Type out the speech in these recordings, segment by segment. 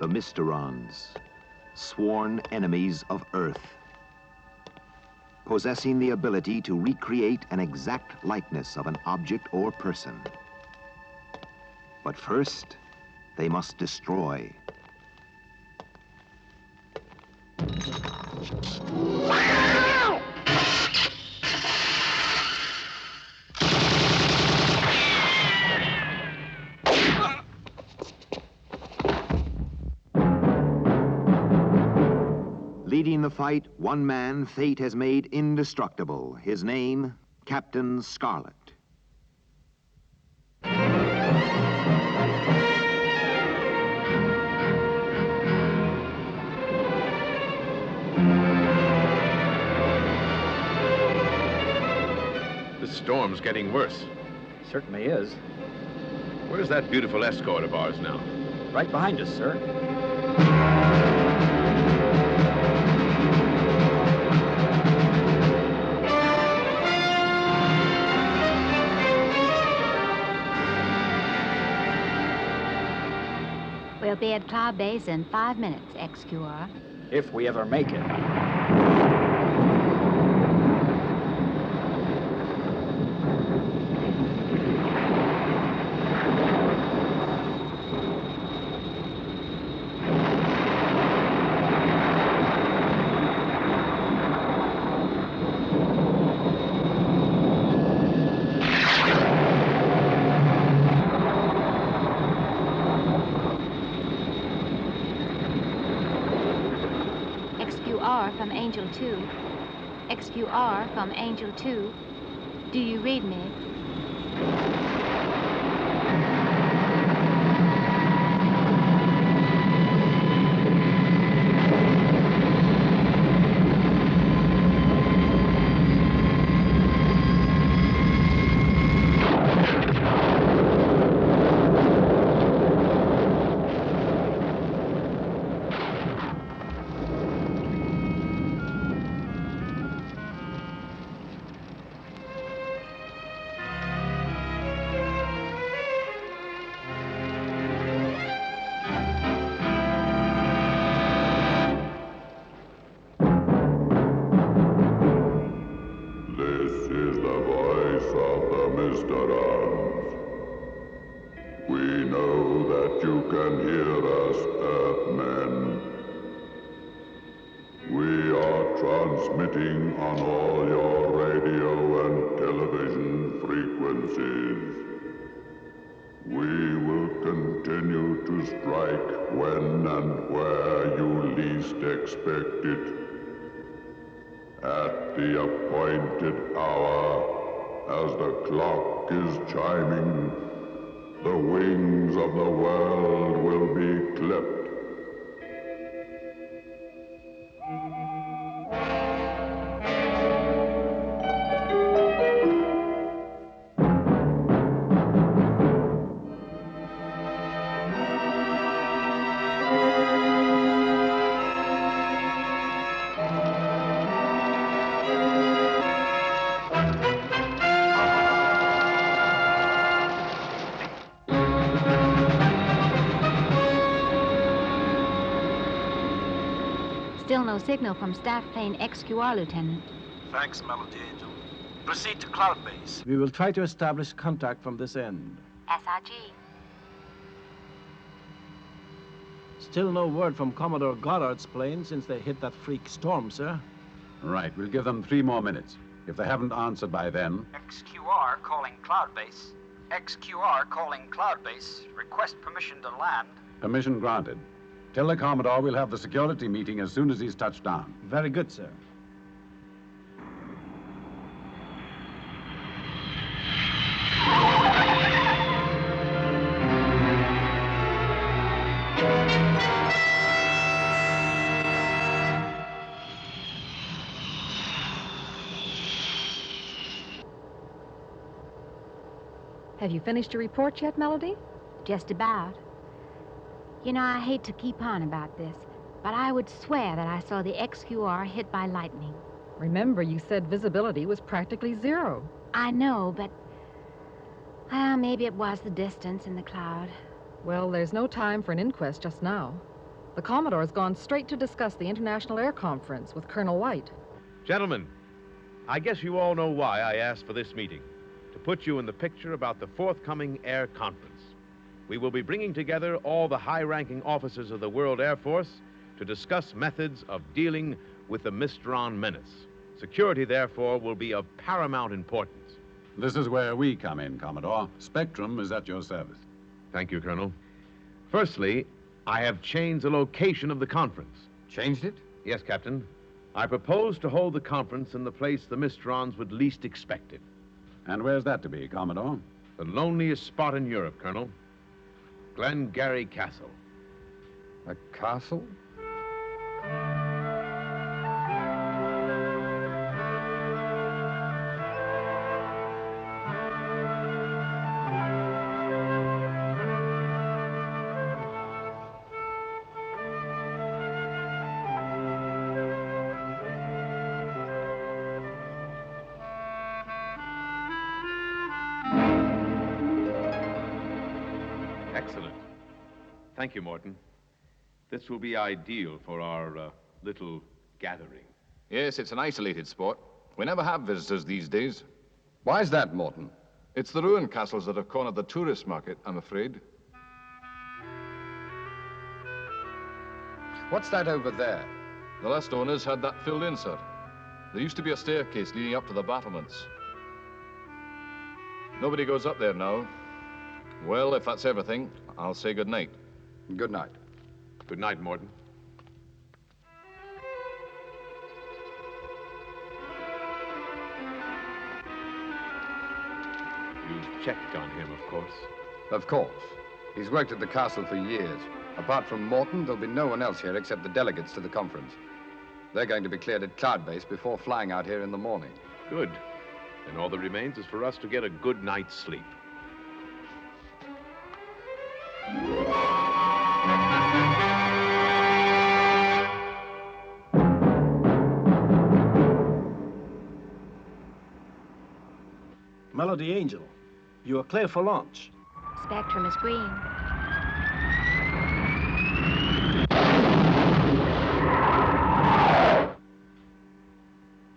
the Mysterons, sworn enemies of Earth, possessing the ability to recreate an exact likeness of an object or person. But first, they must destroy. Leading the fight, one man fate has made indestructible. His name, Captain Scarlet. The storm's getting worse. Certainly is. Where's that beautiful escort of ours now? Right behind us, sir. We'll be at Cloud Base in 5 minutes, XQR. If we ever make it. XQR from Angel 2. XQR from Angel 2. Do you read me? Transmitting on all your radio and television frequencies. We will continue to strike when and where you least expect it. At the appointed hour, as the clock is chiming, the wings of the world will be clipped. Still no signal from staff plane XQR, Lieutenant. Thanks, Melody Angel. Proceed to Cloud Base. We will try to establish contact from this end. SRG. Still no word from Commodore Goddard's plane since they hit that freak storm, sir. Right, we'll give them 3 more minutes. If they haven't answered by then... XQR calling Cloud Base. XQR calling Cloud Base. Request permission to land. Permission granted. Tell the Commodore we'll have the security meeting as soon as he's touched down. Very good, sir. Have you finished your report yet, Melody? Just about. You know, I hate to keep on about this, but I would swear that I saw the XQR hit by lightning. Remember, you said visibility was practically zero. I know, but... well, maybe it was the distance in the cloud. Well, there's no time for an inquest just now. The Commodore's gone straight to discuss the International Air Conference with Colonel White. Gentlemen, I guess you all know why I asked for this meeting. To put you in the picture about the forthcoming air conference. We will be bringing together all the high-ranking officers of the World Air Force to discuss methods of dealing with the Mysteron menace. Security, therefore, will be of paramount importance. This is where we come in, Commodore. Spectrum is at your service. Thank you, Colonel. Firstly, I have changed the location of the conference. Changed it? Yes, Captain. I propose to hold the conference in the place the Mysterons would least expect it. And where's that to be, Commodore? The loneliest spot in Europe, Colonel. Glengarry Castle. A castle? Excellent. Thank you, Morton. This will be ideal for our little gathering. Yes, it's an isolated spot. We never have visitors these days. Why's that, Morton? It's the ruined castles that have cornered the tourist market, I'm afraid. What's that over there? The last owners had that filled in, sir. There used to be a staircase leading up to the battlements. Nobody goes up there now. Well, if that's everything, I'll say good night. Good night. Good night, Morton. You've checked on him, of course. Of course. He's worked at the castle for years. Apart from Morton, there'll be no one else here except the delegates to the conference. They're going to be cleared at Cloud Base before flying out here in the morning. Good. And all that remains is for us to get a good night's sleep. Melody Angel, you are clear for launch. Spectrum is green.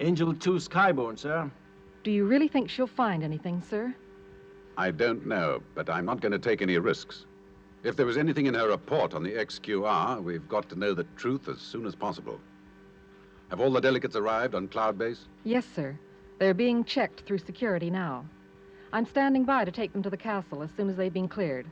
Angel 2 Skyborne, sir. Do you really think she'll find anything, sir? I don't know, but I'm not going to take any risks. If there was anything in her report on the XQR, we've got to know the truth as soon as possible. Have all the delegates arrived on Cloud Base? Yes, sir. They're being checked through security now. I'm standing by to take them to the castle as soon as they've been cleared.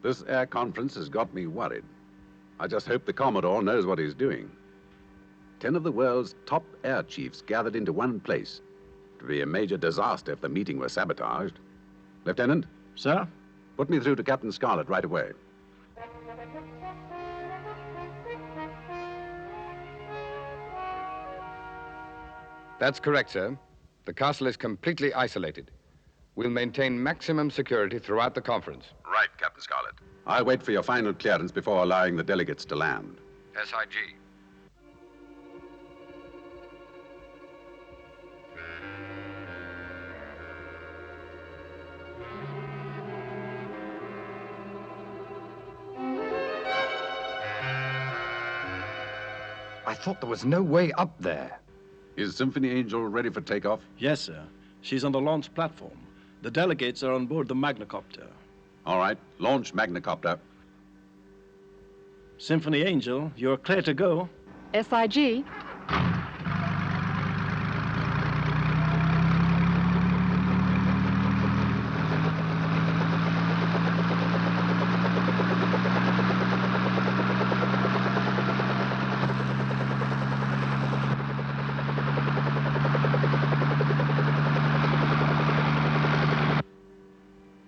This air conference has got me worried. I just hope the Commodore knows what he's doing. 10 of the world's top air chiefs gathered into one place. It would be a major disaster if the meeting were sabotaged. Lieutenant? Sir? Put me through to Captain Scarlet right away. That's correct, sir. The castle is completely isolated. We'll maintain maximum security throughout the conference. Right, Captain Scarlet. I'll wait for your final clearance before allowing the delegates to land. SIG. I thought there was no way up there. Is Symphony Angel ready for takeoff? Yes, sir. She's on the launch platform. The delegates are on board the Magnacopter. All right, launch Magnacopter. Symphony Angel, you're clear to go. SIG.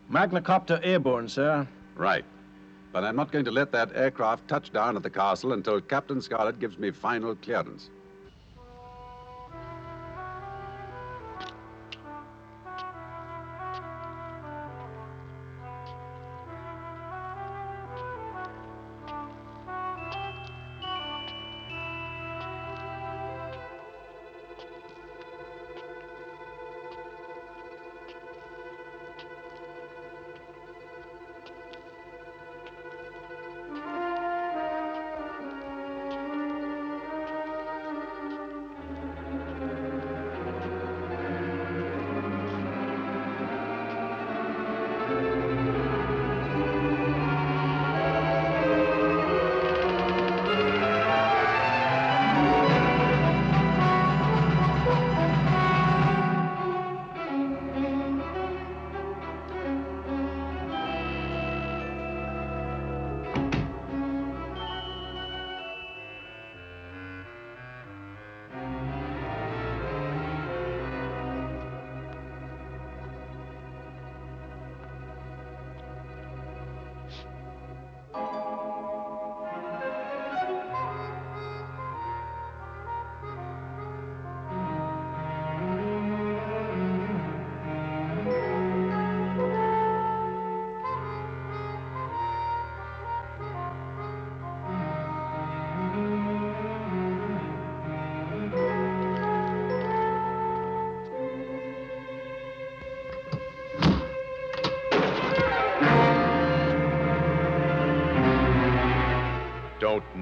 Magnacopter airborne, sir. Right. But I'm not going to let that aircraft touch down at the castle until Captain Scarlet gives me final clearance.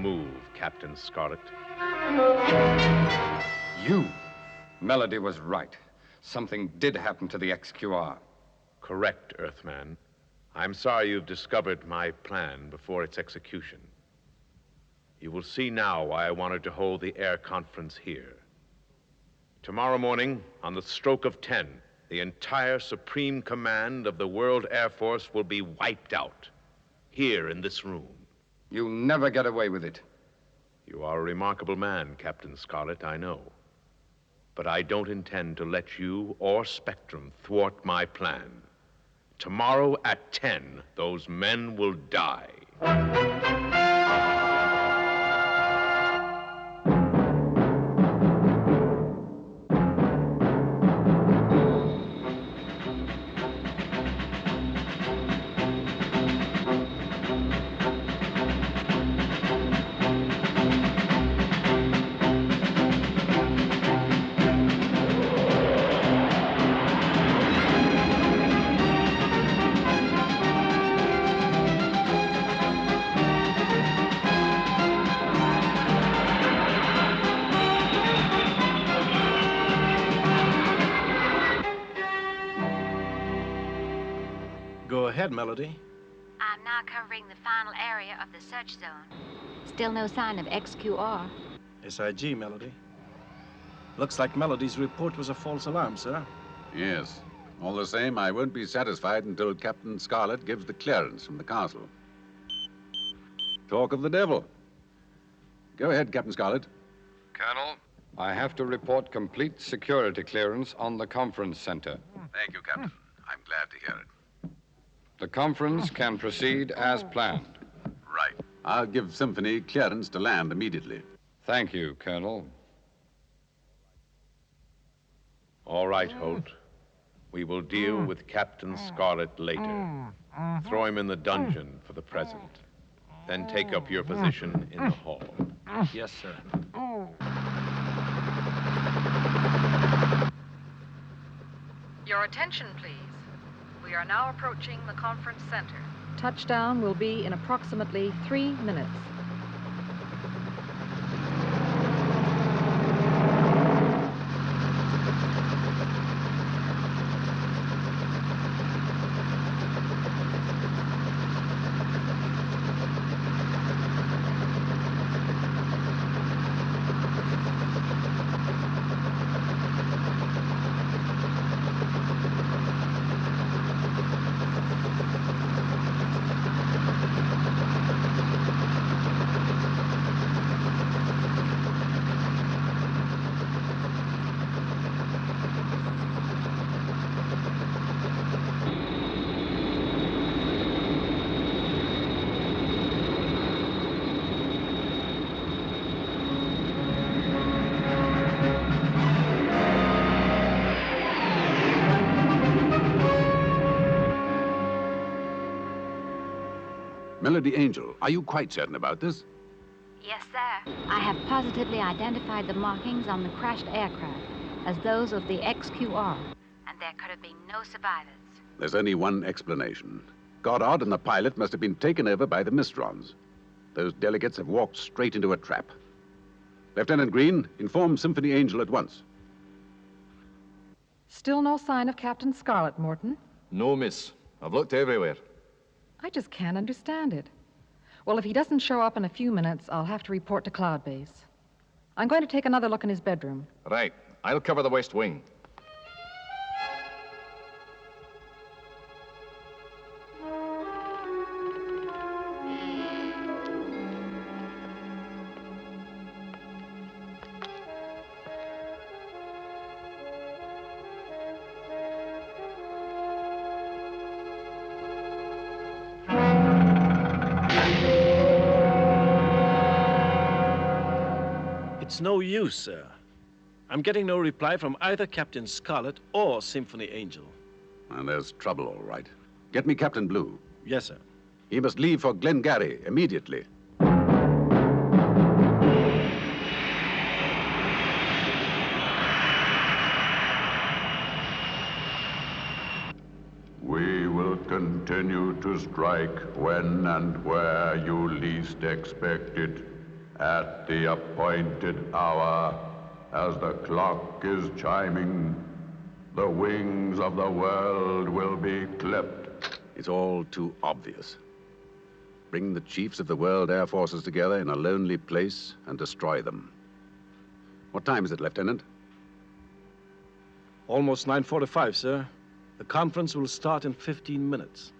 move, Captain Scarlet. You? Melody was right. Something did happen to the XQR. Correct, Earthman. I'm sorry you've discovered my plan before its execution. You will see now why I wanted to hold the air conference here. Tomorrow morning, on the stroke of 10, the entire Supreme Command of the World Air Force will be wiped out, here in this room. You'll never get away with it. You are a remarkable man, Captain Scarlet, I know. But I don't intend to let you or Spectrum thwart my plan. Tomorrow at 10, those men will die. Go ahead, Melody. I'm now covering the final area of the search zone. Still no sign of XQR. SIG, Melody. Looks like Melody's report was a false alarm, sir. Yes. All the same, I won't be satisfied until Captain Scarlet gives the clearance from the castle. Talk of the devil. Go ahead, Captain Scarlet. Colonel, I have to report complete security clearance on the conference center. Thank you, Captain. I'm glad to hear it. The conference can proceed as planned. Right. I'll give Symphony clearance to land immediately. Thank you, Colonel. All right, Holt. We will deal with Captain Scarlet later. Throw him in the dungeon for the present. Then take up your position in the hall. Yes, sir. Your attention, please. We are now approaching the conference center. Touchdown will be in approximately 3 minutes. Melody Angel, are you quite certain about this? Yes, sir. I have positively identified the markings on the crashed aircraft as those of the XQR, and there could have been no survivors. There's only one explanation. Goddard and the pilot must have been taken over by the Mysterons. Those delegates have walked straight into a trap. Lieutenant Green, inform Symphony Angel at once. Still no sign of Captain Scarlet, Morton? No, miss. I've looked everywhere. I just can't understand it. Well, if he doesn't show up in a few minutes, I'll have to report to Cloud Base. I'm going to take another look in his bedroom. Right. I'll cover the west wing. It's no use, sir. I'm getting no reply from either Captain Scarlet or Symphony Angel. And there's trouble, all right. Get me Captain Blue. Yes, sir. He must leave for Glengarry immediately. We will continue to strike when and where you least expect it. At the appointed hour, as the clock is chiming, the wings of the world will be clipped. It's all too obvious. Bring the chiefs of the world air forces together in a lonely place and destroy them. What time is it, Lieutenant? Almost 9:45, sir. The conference will start in 15 minutes.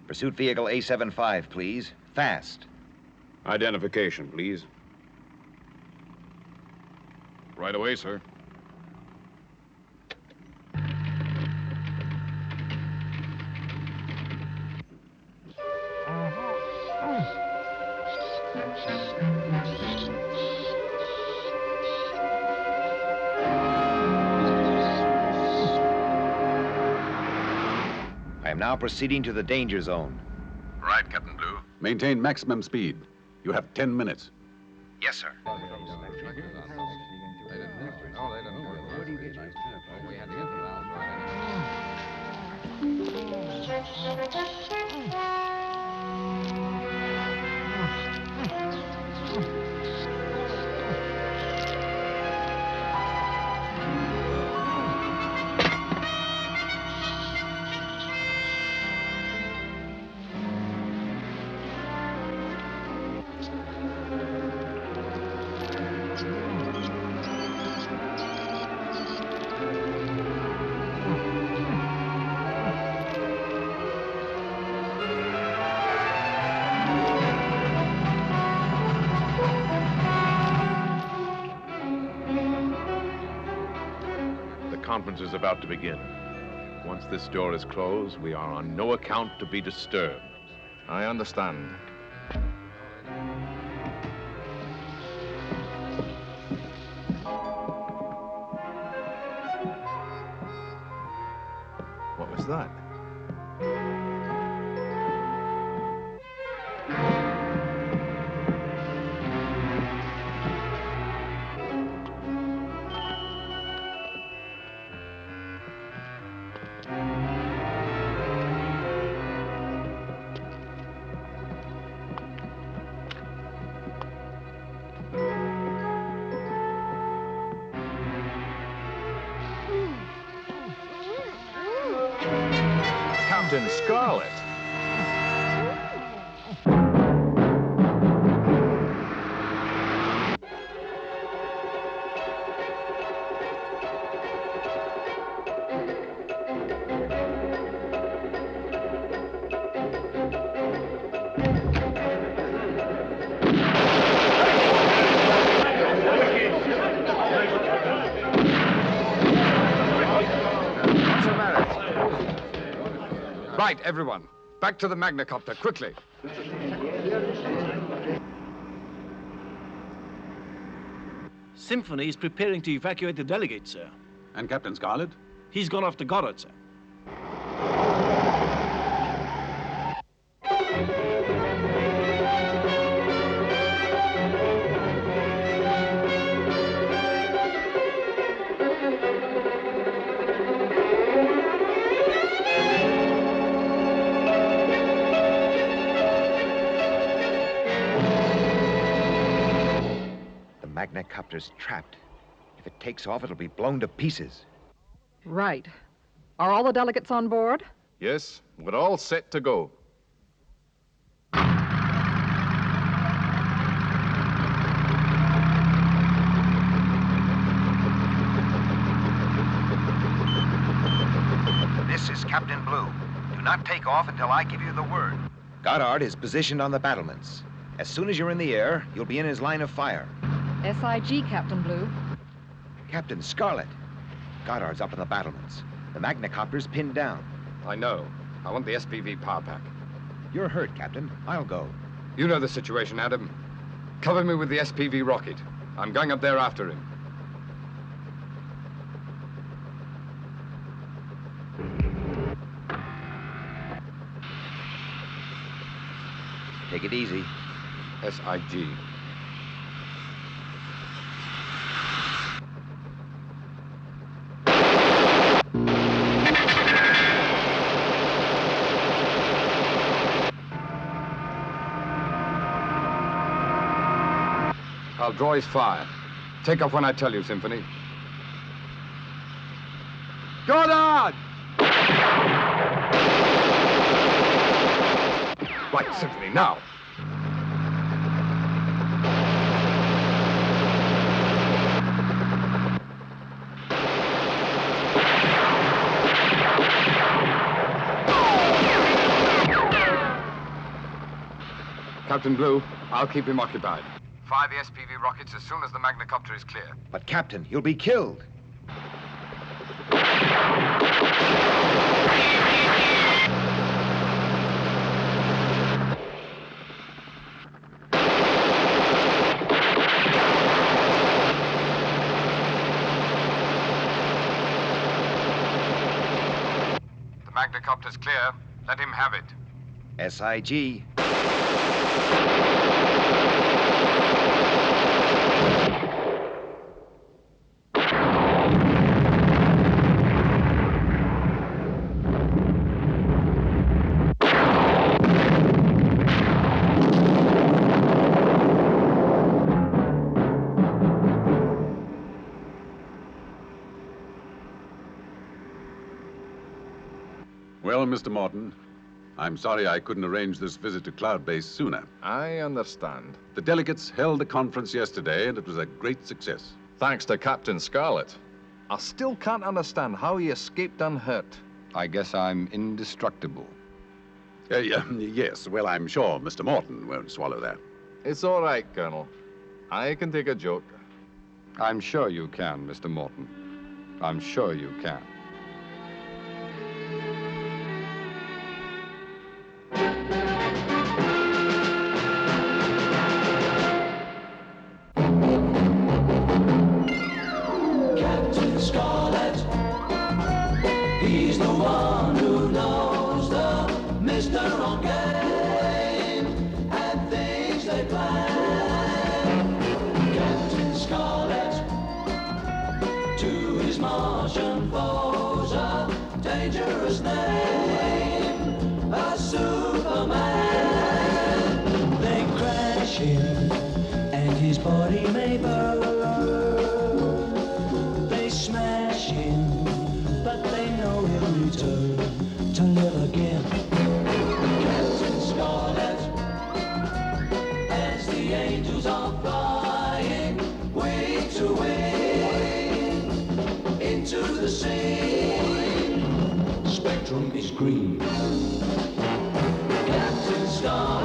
Pursuit vehicle A75, please. Fast. Identification, please. Right away, sir. I am now proceeding to the danger zone. Right, Captain Blue. Maintain maximum speed. You have 10 minutes. Yes, sir. The conference is about to begin. Once this door is closed, we are on no account to be disturbed. I understand. What was that? Captain Scarlet! Right, everyone. Back to the Magnacopter, quickly. Symphony is preparing to evacuate the delegate, sir. And Captain Scarlet? He's gone off to Goddard, sir. Magnacopter's trapped. If it takes off, it'll be blown to pieces. Right. Are all the delegates on board? Yes, we're all set to go. This is Captain Blue. Do not take off until I give you the word. Goddard is positioned on the battlements. As soon as you're in the air, you'll be in his line of fire. SIG, Captain Blue. Captain Scarlet. Goddard's up on the battlements. The Magnacopter's pinned down. I know. I want the SPV power pack. You're hurt, Captain. I'll go. You know the situation, Adam. Cover me with the SPV rocket. I'm going up there after him. Take it easy. SIG. I'll draw his fire. Take off when I tell you, Symphony. Goddard! Right, Symphony, now. Captain Blue, I'll keep him occupied. Fire the SPV rockets as soon as the Magnacopter is clear. But, Captain, you'll be killed. The Magnacopter's clear. Let him have it. SIG. Well, Mr. Morton, I'm sorry I couldn't arrange this visit to Cloud Base sooner. I understand. The delegates held a conference yesterday, and it was a great success. Thanks to Captain Scarlet. I still can't understand how he escaped unhurt. I guess I'm indestructible. Yes, well, I'm sure Mr. Morton won't swallow that. It's all right, Colonel. I can take a joke. I'm sure you can, Mr. Morton. I'm sure you can. Captain Scarlet, he's the one who knows the Mysteron game and things they plan. Captain Scarlet, to his Martian foes a dangerous name, a Superman. They crash him and his body may burn. Smash him, but they know he'll return to live again. Captain Scarlet, as the angels are flying wing to wing into the scene. Spectrum is green. Captain Scarlet.